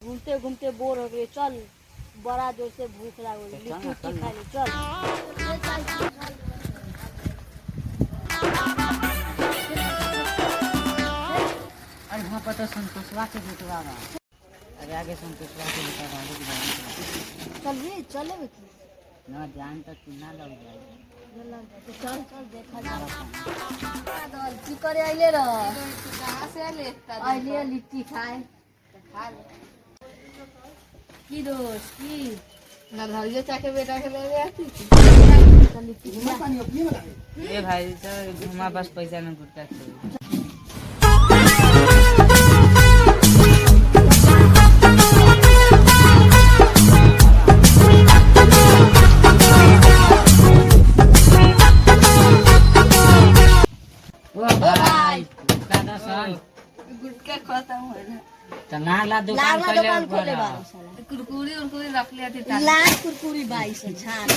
घूमते घूमते बोर हो गए, चल बड़ा जोर से भूख लग गई, लिट्टी उट्टी खा ली, चल। अरे वहाँ पर तो संतोषवा के बेटवा बा। अरे आगे संतोषवा के बेटा बा, आगे चल रे चले बेटी ना जान तो कितना लग जाए। चल चल देखा जा की करे आइले रह कहाँ से आइले? आइले लिट्टी खाए खा ले। की दोस्त की नरहरिया चाके बेटा के ले गया थी। चल लिट्टी खा। ए भाई तो हमारे पास पैसा नहीं गुटका चाहिए। ओ भाई गुटका का सन गुटका खाता हूँ है ना। तो नाला दुकान लागला पहले दुकान खोले खोला। बारो साला कुरकुरी उरकुरी रख लिया थी। लाल कुरकुरी 22 छान